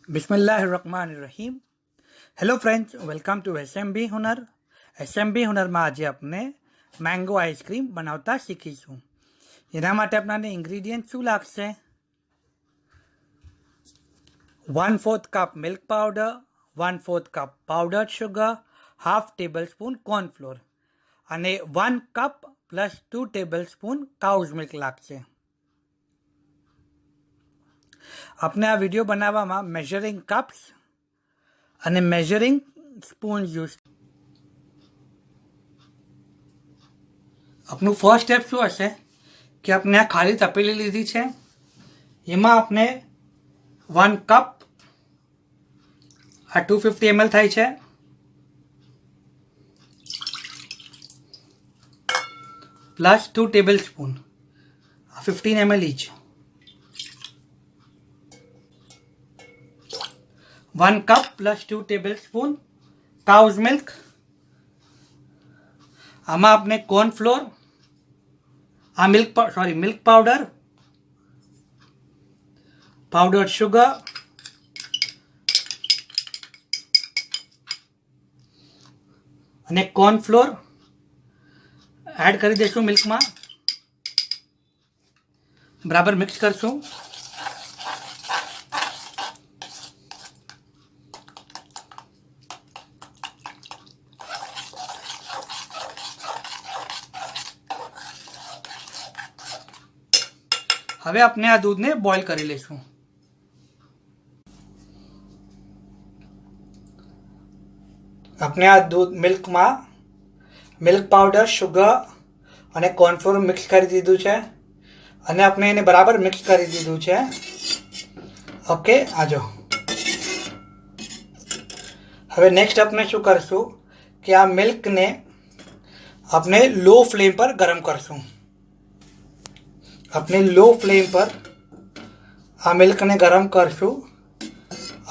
बिस्मिल्लाहिर्रहमानिर्रहीम। Hello friends, welcome to SMB Hunar. SMB हुनરમાં આજે આપણે મેંગો આઈસ્ક્રીમ બનાવતા શીખીશું। એના માટે આપણને ઇન્ગ્રેડિયન્ટ શું લાગશે? 1/4 cup milk powder, 1/4 cup powdered sugar, half tablespoon cornflour અને 1 cup plus 2 tablespoon cow's milk લાગશે। આપણે આ વિડીયો બનાવવામાં મેઝરિંગ કપ્સ અને મેઝરિંગ સ્પૂન યુઝ। આપનું ફર્સ્ટ સ્ટેપ શું હશે કે આપણે આ ખાલી તપેલી લીધી છે, એમાં આપણે 1 કપ આ 250 ml થાય છે plus 2 table spoon 15 ml each, 1 cup plus 2 tablespoon cow's milk. આમાં આપણે cornflour, milk powder, powder sugar અને કોર્નફ્લોર એડ કરી દઈશું મિલ્કમાં, બરાબર મિક્સ કરશું। હવે આપણે આ દૂધને બોઇલ કરી લઈશું। આપણે આ દૂધ મિલ્કમાં મિલ્ક પાવડર, શુગર અને કોર્નફ્લોર મિક્સ કરી દીધું છે અને આપણે એને બરાબર મિક્સ કરી દીધું છે। ઓકે, આજો હવે નેક્સ્ટ આપણે શું કરશું કે આ મિલ્કને આપણે લો ફ્લેમ પર ગરમ કરશું। આપણે લો ફ્લેમ પર આ મિલ્કને ગરમ કરશું।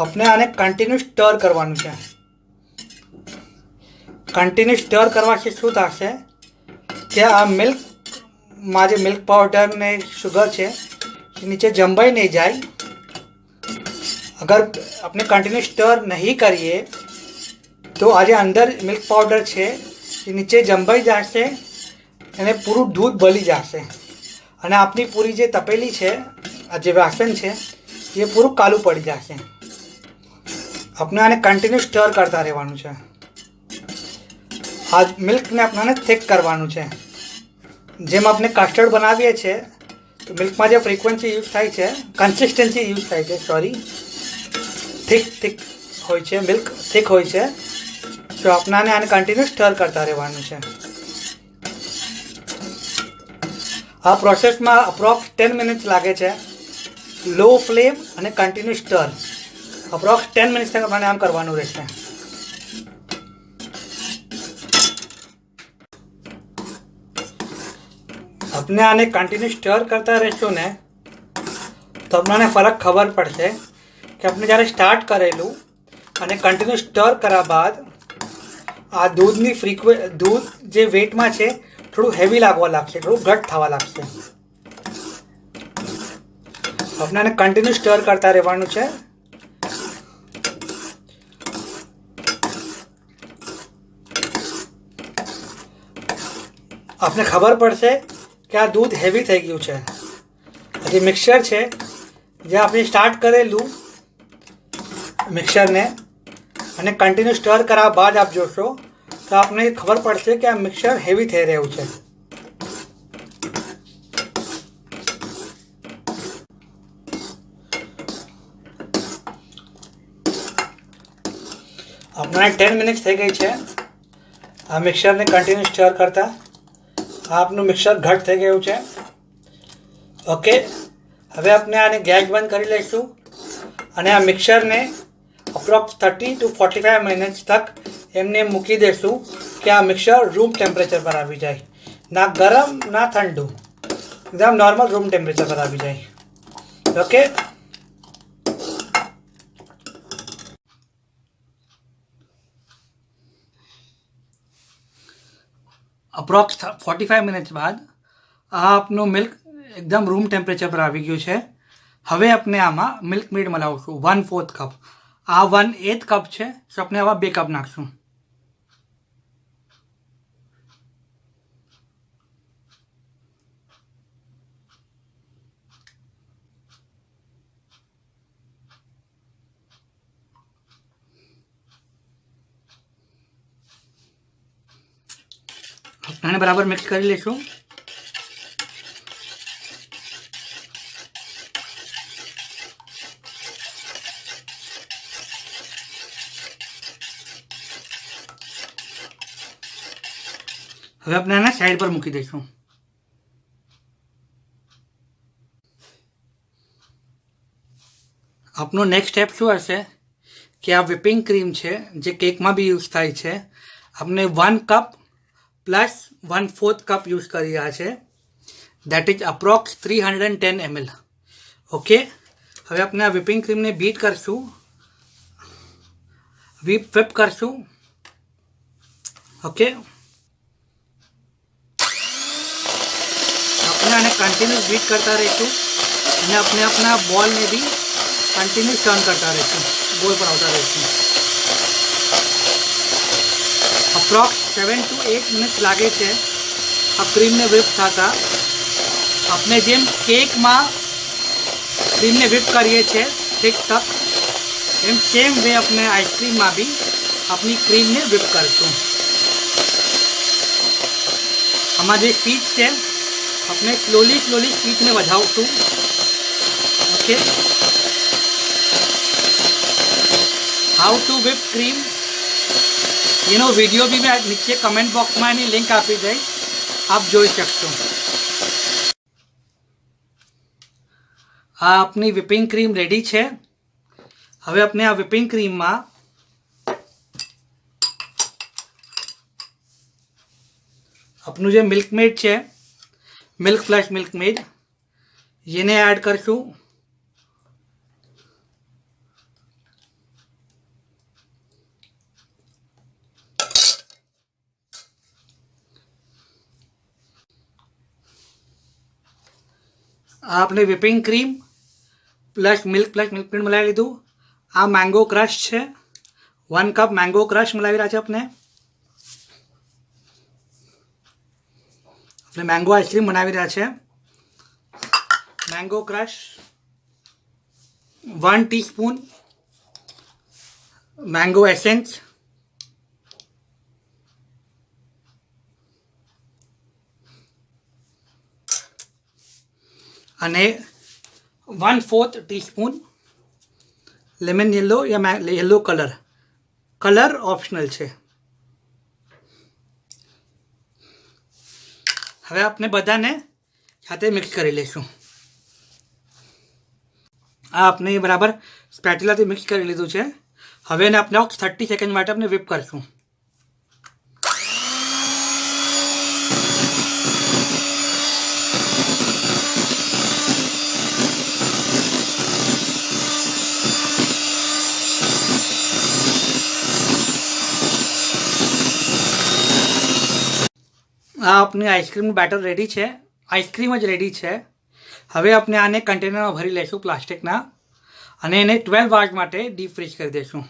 આપણે આને કન્ટિન્યુ સ્ટર કરવાનું છે। કન્ટિન્યુ સ્ટર કરવાથી શું થશે કે આ મિલ્કમાં જે મિલ્ક પાવડર ને શુગર છે એ નીચે જંબાઈ નહીં જાય। અગર આપણે કન્ટિન્યુ સ્ટર નહીં કરીએ તો આ જે અંદર મિલ્ક પાવડર છે એ નીચે જંબાઈ જશે અને પૂરું દૂધ બળી જશે અને આપણી પૂરી જે તપેલી છે, આ જે વાસણ છે એ પૂરું કાલું પડી જશે। આપણે આને કન્ટિન્યુ સ્ટર કરતા રહેવાનું છે। આ મિલ્કને આપણને થિક કરવાનું છે। જેમ આપણે કસ્ટર્ડ બનાવીએ છીએ તો મિલ્કમાં જે ફ્રીક્વન્સી યુઝ થાય છે, કન્સિસ્ટન્સી યુઝ થાય છે, થિક હોય છે, મિલ્ક થિક હોય છે, તો આપણને આને કન્ટિન્યુ સ્ટર કરતા રહેવાનું છે। આ પ્રોસેસમાં અપ્રોક્સ 10 મિનિટ્સ લાગે છે, લો ફ્લેમ અને કન્ટિન્યુ સ્ટર। અપ્રોક્સ 10 મિનિટ્સ તક આપણે આમ કરવાનું રહેશે। આપણે આને કન્ટિન્યુ સ્ટર કરતા રહીશું ને તો આપણને ફરક ખબર પડશે કે આપણે જ્યારે સ્ટાર્ટ કરેલું અને કન્ટિન્યુ સ્ટર કર્યા બાદ આ દૂધ જે વેટમાં છે થોડું હેવી લાગવા લાગશે, થોડું ઘટ થવા લાગશે। આપણે આને કન્ટિન્યુ સ્ટર કરતા રહેવાનું છે। આપને ખબર પડશે કે આ દૂધ હેવી થઈ ગયું છે। જે મિક્સર છે, જે આપણે સ્ટાર્ટ કરેલું મિક્સરને અને કન્ટિન્યુ સ્ટર કર્યા બાદ આપ જોશો તો આપને ખબર પડશે કે આ મિક્સર હેવી થઈ રહ્યું છે। આપણે 10 મિનિટ્સ થઈ ગઈ છે આ મિક્સરને કન્ટિન્યુ સ્ટર કરતા। આપનું મિક્સર ઘટ થઈ ગયું છે। ઓકે, હવે આપણે આને ગેસ બંધ કરી લઈશું અને આ મિક્સરને અપ્રોક્સ 30 to 45 મિનિટ્સ તક એમને મૂકી દેશું કે આ મિક્સર રૂમ ટેમ્પરેચર પર આવી જાય, ના ગરમ ના ઠંડુ, એકદમ નોર્મલ રૂમ ટેમ્પરેચર પર આવી જાય। ઓકે, અપ્રોક્સ 45 મિનિટ્સ બાદ આ આપનું મિલ્ક એકદમ રૂમ ટેમ્પરેચર પર આવી ગયું છે। હવે આપણે આમાં મિલ્ક મેડ મલાવશું 1/4 કપ. આ 1/8 કપ છે, તો આપણે આવા 2 કપ નાખશું. આને બરાબર મિક્સ કરી લઈશું. હવે આપણે આને સાઈડ પર મૂકી દઈશું. આપનો નેક્સ્ટ સ્ટેપ શું હશે કે આ વ્હિપિંગ ક્રીમ છે જે કેકમાં બી યુઝ થાય છે. આપણે 1 કપ પ્લસ 1/4 કપ યુઝ કરી રહ્યા છે. That is approx 310 ml. Okay, હવે આપણે આ વ્હિપિંગ ક્રીમને બીટ કરશું, whip કરશું. ઓકે, આપણે આને કન્ટિન્યુઅસ બીટ કરતા રહીશું અને આપણે આપણા બોલને બી કન્ટિન્યુઅસ ટર્ન કરતા રહીશું, ગોળ પર આવતા રહીશું. અપ્રોક્સ 7 to 8 મિનિટ લાગે છે આ ક્રીમને whip થતા. આપણે જેમ કેકમાં ક્રીમને whip કરીએ છીએ ઠીક તક, એમ સેમ વે આપણે આઈસ્ક્રીમમાં બી આપણી ક્રીમને whip કરશું. આમાં જે સ્પીડ છે આપણે સ્લોલી સ્પીડને વધાવશું. Okay, how to whip cream એનો વિડીયો બી મેં નીચે કમેન્ટ બોક્સમાં એની લિંક આપી દઈશ, આપ જોઈ શકશો. આ આપની વ્હિપિંગ ક્રીમ રેડી છે. હવે આપણે આ વ્હિપિંગ ક્રીમમાં આપનું જે મિલ્ક મેડ છે, મિલ્ક પ્લસ મિલ્ક મેડ, એને એડ કરશું. आपने whipping cream plus milk made मिलाई लीधु. आ मैंगो क्रश है, 1 कप मैंगो क्रश मिलावी रहा है. अपने मैंगो आइसक्रीम बनावी रहा है. Mango crush 1 teaspoon, mango essence અને 1/4 ટીસ્પૂન લેમન યેલો યા યેલો કલર ઓપ્શનલ છે. હવે આપણે બધાને સાથે મિક્સ કરી લઈશું. આ આપણે બરાબર સ્પેટ્યુલાથી મિક્સ કરી લીધું છે. હવે એને આપણે 30 સેકન્ડ માટે આપણે whip કરશું. આ આપની આઈસ્ક્રીમનું બેટર રેડી છે, આઈસ્ક્રીમ જ રેડી છે. હવે આપણે આને કન્ટેનરમાં ભરી લઈશું પ્લાસ્ટિકના અને એને 12 અવર્સ માટે ડીપ ફ્રીઝ કરી દઈશું.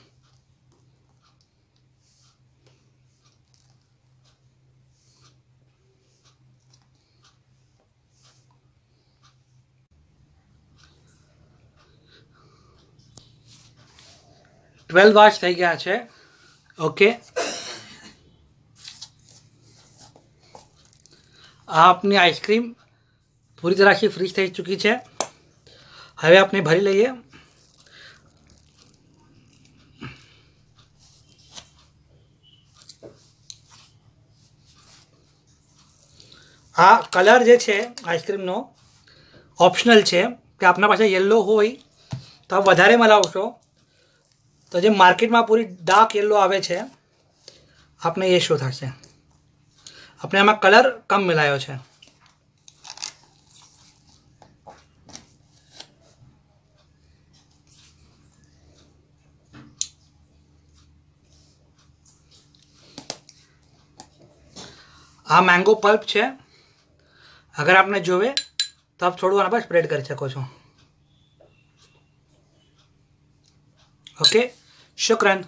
ટ્વેલ્વ અવર્સ થઈ ગયા છે. ઓકે, આપની આઈસ્ક્રીમ પૂરી તરહથી ફ્રીઝ થઈ ચૂકી છે. હવે આપણે ભરી લઈએ. આ કલર જે છે આઈસ્ક્રીમનો ઓપ્શનલ છે કે આપના પાસે યલો હોય તો આપ વધારે મલાવશો તો જે માર્કેટમાં પૂરી ડાર્ક યલો આવે છે આપને એ શો થશે. આપણે આમાં કલર કમ મિલાયો છે. આ મેંગો પલ્પ છે. અગર આપને જોવે તો આપ થોડું આના પર સ્પ્રેડ કરી શકો છો. ઓકે, શુક્રન.